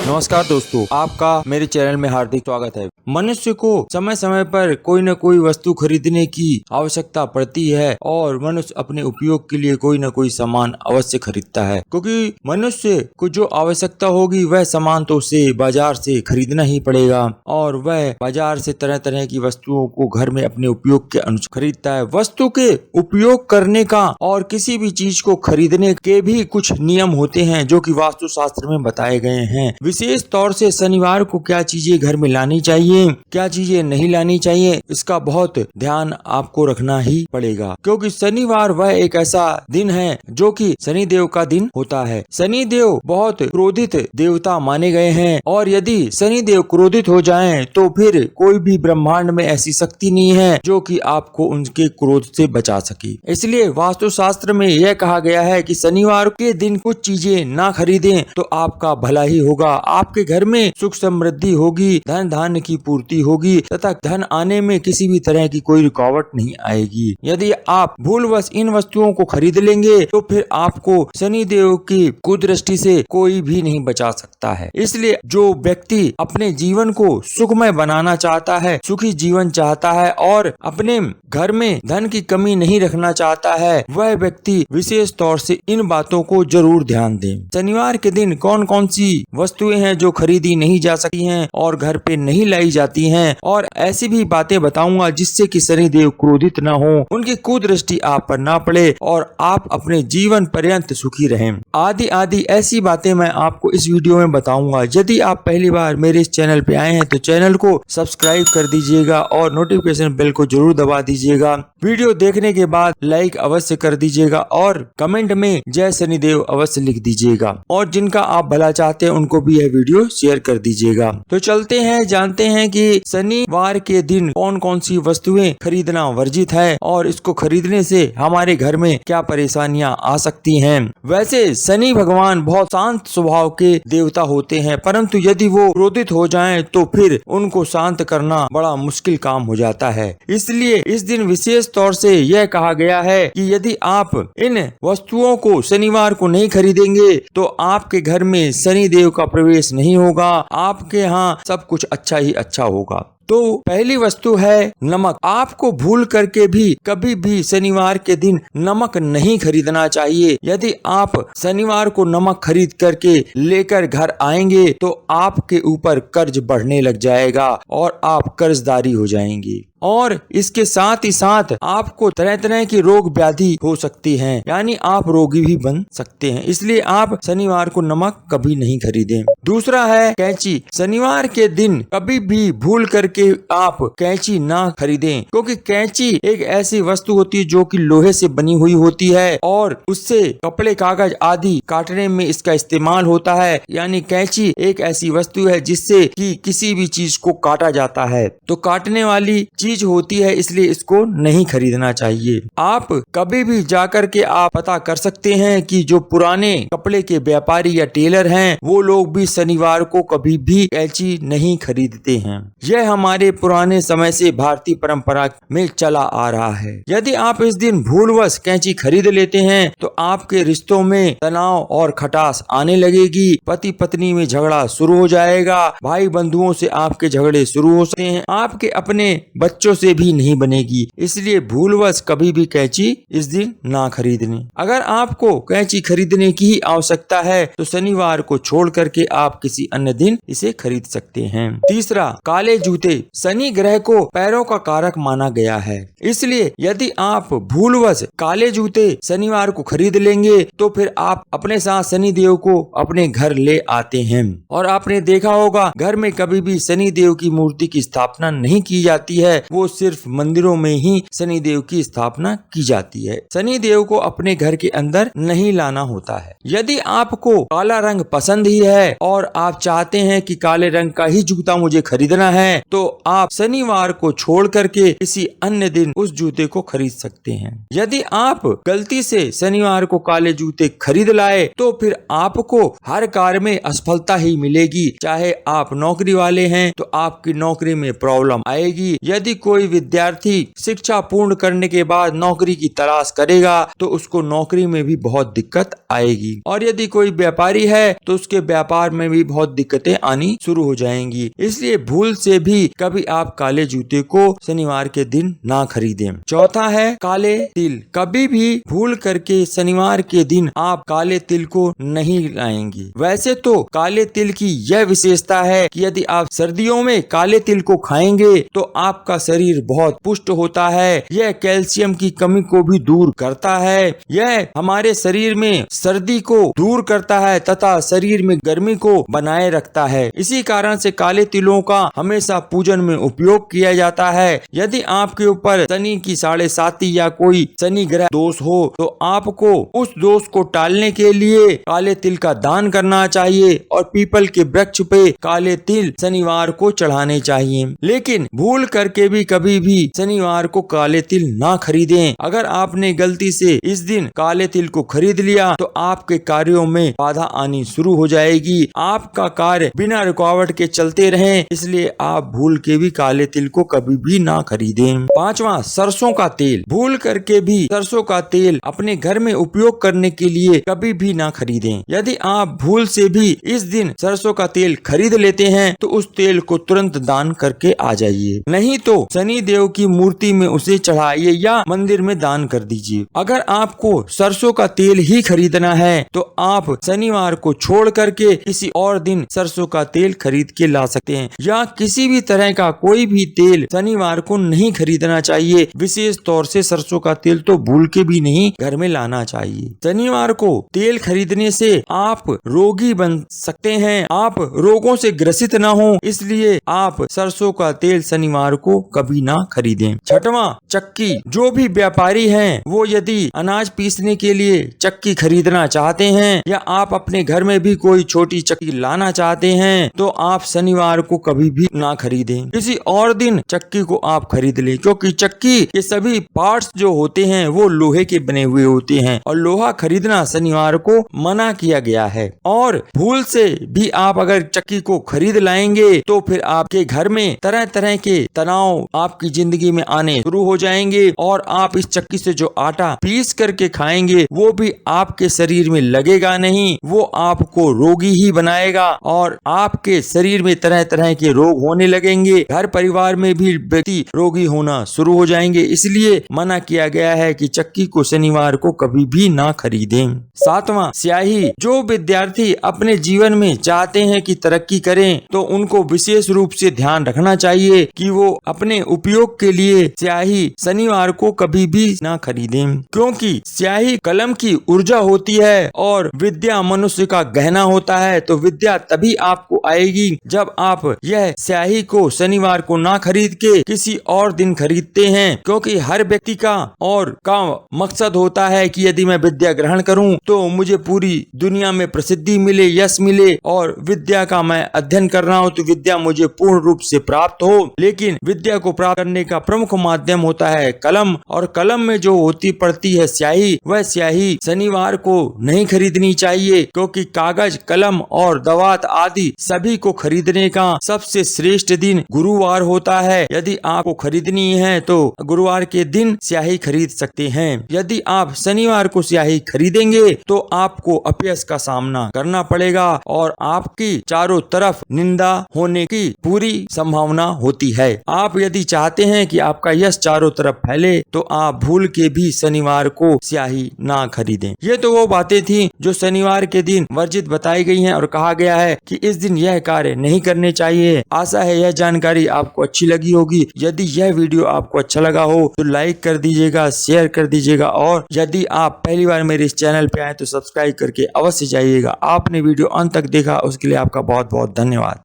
नमस्कार दोस्तों, आपका मेरे चैनल में हार्दिक स्वागत है। मनुष्य को समय समय पर कोई न कोई वस्तु खरीदने की आवश्यकता पड़ती है और मनुष्य अपने उपयोग के लिए कोई न कोई सामान अवश्य खरीदता है, क्योंकि मनुष्य को जो आवश्यकता होगी वह सामान तो उसे बाजार से खरीदना ही पड़ेगा और वह बाजार से तरह तरह की वस्तुओं को घर में अपने उपयोग के अनुसार खरीदता है। वस्तु के उपयोग करने का और किसी भी चीज को खरीदने के भी कुछ नियम होते हैं जो कि वास्तु शास्त्र में बताए गए हैं। विशेष तौर से शनिवार को क्या चीजें घर में लानी चाहिए, क्या चीजें नहीं लानी चाहिए, इसका बहुत ध्यान आपको रखना ही पड़ेगा, क्योंकि शनिवार वह एक ऐसा दिन है जो कि शनि देव का दिन होता है। शनि देव बहुत क्रोधित देवता माने गए हैं और यदि शनि देव क्रोधित हो जाएं तो फिर कोई भी ब्रह्मांड में ऐसी शक्ति नहीं है जो कि आपको उनके क्रोध से बचा सके। इसलिए वास्तु शास्त्र में यह कहा गया है कि शनिवार के दिन कुछ चीजें ना खरीदें तो आपका भला ही होगा। आपके घर में सुख समृद्धि होगी, धन धान्य की पूर्ति होगी तथा धन आने में किसी भी तरह की कोई रुकावट नहीं आएगी। यदि आप भूलवश इन वस्तुओं को खरीद लेंगे तो फिर आपको शनि देव की कुदृष्टि से कोई भी नहीं बचा सकता है। इसलिए जो व्यक्ति अपने जीवन को सुखमय बनाना चाहता है, सुखी जीवन चाहता है और अपने घर में धन की कमी नहीं रखना चाहता है, वह व्यक्ति विशेष तौर से इन बातों को जरूर ध्यान दें। शनिवार के दिन कौन कौन सी वस्तुएं हैं जो खरीदी नहीं जा सकती हैं और घर पे नहीं लाई जाती हैं, और ऐसी भी बातें बताऊंगा जिससे कि शनि देव क्रोधित न हो, उनकी कुदृष्टि आप पर ना पड़े और आप अपने जीवन पर्यंत सुखी रहें। आदि आदि ऐसी बातें मैं आपको इस वीडियो में बताऊंगा। यदि आप पहली बार मेरे इस चैनल पे आए हैं तो चैनल को सब्सक्राइब कर दीजिएगा और नोटिफिकेशन बेल को जरूर दबा दीजिएगा। वीडियो देखने के बाद लाइक अवश्य कर दीजिएगा और कमेंट में जय शनिदेव अवश्य लिख दीजिएगा, और जिनका आप भला चाहते हैं उनको भी यह वीडियो शेयर कर दीजिएगा। तो चलते हैं, जानते हैं कि शनिवार के दिन कौन कौन सी वस्तुएं खरीदना वर्जित है और इसको खरीदने से हमारे घर में क्या परेशानियां आ सकती हैं। वैसे शनि भगवान बहुत शांत स्वभाव के देवता होते हैं, परंतु यदि वो क्रोधित हो जाएं तो फिर उनको शांत करना बड़ा मुश्किल काम हो जाता है। इसलिए इस दिन विशेष तौर से यह कहा गया है कि यदि आप इन वस्तुओं को शनिवार को नहीं खरीदेंगे तो आपके घर में शनि देव का प्रवेश नहीं होगा, आपके यहाँ सब कुछ अच्छा ही अच्छा होगा। तो पहली वस्तु है नमक। आपको भूल करके भी कभी भी शनिवार के दिन नमक नहीं खरीदना चाहिए। यदि आप शनिवार को नमक खरीद करके लेकर घर आएंगे तो आपके ऊपर कर्ज बढ़ने लग जाएगा और आप कर्जदारी हो जाएंगे, और इसके साथ ही साथ आपको तरह तरह की रोग व्याधि हो सकती हैं, यानी आप रोगी भी बन सकते हैं। इसलिए आप शनिवार को नमक कभी नहीं खरीदें। दूसरा है कैंची। शनिवार के दिन कभी भी भूल करके आप कैंची ना खरीदें, क्योंकि कैंची एक ऐसी वस्तु होती है जो कि लोहे से बनी हुई होती है और उससे कपड़े कागज आदि काटने में इसका इस्तेमाल होता है। यानी कैंची एक ऐसी वस्तु है जिससे कि किसी भी चीज को काटा जाता है, तो काटने वाली चीज होती है, इसलिए इसको नहीं खरीदना चाहिए। आप कभी भी जाकर के आप पता कर सकते हैं कि जो पुराने कपड़े के व्यापारी या टेलर हैं वो लोग भी शनिवार को कभी भी कैंची नहीं खरीदते हैं। यह हमारे पुराने समय से भारतीय परंपरा में चला आ रहा है। यदि आप इस दिन भूलवश कैंची खरीद लेते हैं तो आपके रिश्तों में तनाव और खटास आने लगेगी, पति पत्नी में झगड़ा शुरू हो जाएगा, भाई बंधुओं से आपके झगड़े शुरू हो सकते हैं, आपके अपने बच्चों से भी नहीं बनेगी। इसलिए भूलवश कभी भी कैंची इस दिन ना खरीदने। अगर आपको कैंची खरीदने की आवश्यकता है तो शनिवार को छोड़ करके आप किसी अन्य दिन इसे खरीद सकते हैं। तीसरा, काले जूते। शनि ग्रह को पैरों का कारक माना गया है, इसलिए यदि आप भूलवश काले जूते शनिवार को खरीद लेंगे तो फिर आप अपने साथ शनि देव को अपने घर ले आते हैं। और आपने देखा होगा घर में कभी भी शनि देव की मूर्ति की स्थापना नहीं की जाती है, वो सिर्फ मंदिरों में ही शनि देव की स्थापना की जाती है। शनि देव को अपने घर के अंदर नहीं लाना होता है। यदि आपको काला रंग पसंद ही है और आप चाहते हैं कि काले रंग का ही जूता मुझे खरीदना है तो तो आप शनिवार को छोड़ करके किसी अन्य दिन उस जूते को खरीद सकते हैं। यदि आप गलती से शनिवार को काले जूते खरीद लाए तो फिर आपको हर कार्य में असफलता ही मिलेगी। चाहे आप नौकरी वाले हैं तो आपकी नौकरी में प्रॉब्लम आएगी। यदि कोई विद्यार्थी शिक्षा पूर्ण करने के बाद नौकरी की तलाश करेगा तो उसको नौकरी में भी बहुत दिक्कत आएगी। और यदि कोई व्यापारी है तो उसके व्यापार में भी बहुत दिक्कतें आनी शुरू हो जाएंगी। इसलिए भूल से भी कभी आप काले जूते को शनिवार के दिन ना खरीदें। चौथा है काले तिल। कभी भी भूल करके शनिवार के दिन आप काले तिल को नहीं लाएंगे। वैसे तो काले तिल की यह विशेषता है कि यदि आप सर्दियों में काले तिल को खाएंगे तो आपका शरीर बहुत पुष्ट होता है। यह कैल्शियम की कमी को भी दूर करता है। यह हमारे शरीर में सर्दी को दूर करता है तथा शरीर में गर्मी को बनाए रखता है। इसी कारण से काले तिलों का हमेशा पूजन में उपयोग किया जाता है। यदि आपके ऊपर शनि की 7.5 या कोई शनि ग्रह दोष हो तो आपको उस दोष को टालने के लिए काले तिल का दान करना चाहिए और पीपल के वृक्ष पे काले तिल शनिवार को चढ़ाने चाहिए। लेकिन भूल करके भी कभी भी शनिवार को काले तिल ना खरीदें। अगर आपने गलती से इस दिन काले तिल को खरीद लिया तो आपके कार्यों में बाधा आनी शुरू हो जाएगी। आपका कार्य बिना रुकावट के चलते रहें, इसलिए आप भूल के भी काले तिल को कभी भी ना खरीदें। पांचवा, सरसों का तेल। भूल करके भी सरसों का तेल अपने घर में उपयोग करने के लिए कभी भी ना खरीदें। यदि आप भूल से भी इस दिन सरसों का तेल खरीद लेते हैं तो उस तेल को तुरंत दान करके आ जाइए, नहीं तो शनि देव की मूर्ति में उसे चढ़ाइए या मंदिर में दान कर दीजिए। अगर आपको सरसों का तेल ही खरीदना है तो आप शनिवार को छोड़ करके किसी और दिन सरसों का तेल खरीद के ला सकते हैं, या किसी भी तरह का कोई भी तेल शनिवार को नहीं खरीदना चाहिए। विशेष तौर से सरसों का तेल तो भूल के भी नहीं घर में लाना चाहिए। शनिवार को तेल खरीदने से आप रोगी बन सकते हैं, आप रोगों से ग्रसित ना हो, इसलिए आप सरसों का तेल शनिवार को कभी ना खरीदें। छठवां, चक्की। जो भी व्यापारी हैं वो यदि अनाज पीसने के लिए चक्की खरीदना चाहते हैं या आप अपने घर में भी कोई छोटी चक्की लाना चाहते हैं तो आप शनिवार को कभी भी ना खरीदें। किसी और दिन चक्की को आप खरीद लें, क्योंकि चक्की के सभी पार्ट्स जो होते हैं वो लोहे के बने हुए होते हैं और लोहा खरीदना शनिवार को मना किया गया है। और भूल से भी आप अगर चक्की को खरीद लाएंगे तो फिर आपके घर में तरह तरह के तनाव आपकी जिंदगी में आने शुरू हो जाएंगे और आप इस चक्की से जो आटा पीस करके खाएंगे वो भी आपके शरीर में लगेगा नहीं, वो आपको रोगी ही बनाएगा और आपके शरीर में तरह तरह के रोग होने लगेंगे। घर परिवार में भी व्यक्ति रोगी होना शुरू हो जाएंगे। इसलिए मना किया गया है कि चक्की को शनिवार को कभी भी ना खरीदें। सातवां, स्याही। जो विद्यार्थी अपने जीवन में चाहते हैं कि तरक्की करें तो उनको विशेष रूप से ध्यान रखना चाहिए कि वो अपने उपयोग के लिए स्याही शनिवार को कभी भी ना खरीदें, क्योंकि स्याही कलम की ऊर्जा होती है और विद्या मनुष्य का गहना होता है। तो विद्या तभी आपको आएगी जब आप यह स्याही को शनिवार को ना खरीद के किसी और दिन खरीदते हैं, क्योंकि हर व्यक्ति का मकसद होता है कि यदि मैं विद्या ग्रहण करूं तो मुझे पूरी दुनिया में प्रसिद्धि मिले, यश मिले, और विद्या का मैं अध्ययन कर रहा हूं तो विद्या मुझे पूर्ण रूप से प्राप्त हो। लेकिन विद्या को प्राप्त करने का प्रमुख माध्यम होता है कलम, और कलम में जो होती पड़ती है स्याही, वह स्याही शनिवार को नहीं खरीदनी चाहिए, क्योंकि कागज, कलम और दवात आदि सभी को खरीदने का सबसे श्रेष्ठ दिन गुरुवार होता है। यदि आपको खरीदनी है तो गुरुवार के दिन स्याही खरीद सकते हैं। यदि आप शनिवार को स्याही खरीदेंगे तो आपको अपयश का सामना करना पड़ेगा और आपकी चारों तरफ निंदा होने की पूरी संभावना होती है। आप यदि चाहते हैं कि आपका यश चारों तरफ फैले तो आप भूल के भी शनिवार को स्याही ना खरीदें। ये तो वो बातें थी जो शनिवार के दिन वर्जित बताई गई हैं और कहा गया है कि इस दिन यह कार्य नहीं करने चाहिए। आशा है यह जानकारी आपको अच्छी लगी होगी। यदि यह वीडियो आपको अच्छा लगा हो तो लाइक कर दीजिएगा, शेयर कर दीजिएगा, और यदि आप पहली बार मेरे इस चैनल पे आए तो सब्सक्राइब करके अवश्य जाइएगा। आपने वीडियो अंत तक देखा उसके लिए आपका बहुत बहुत धन्यवाद।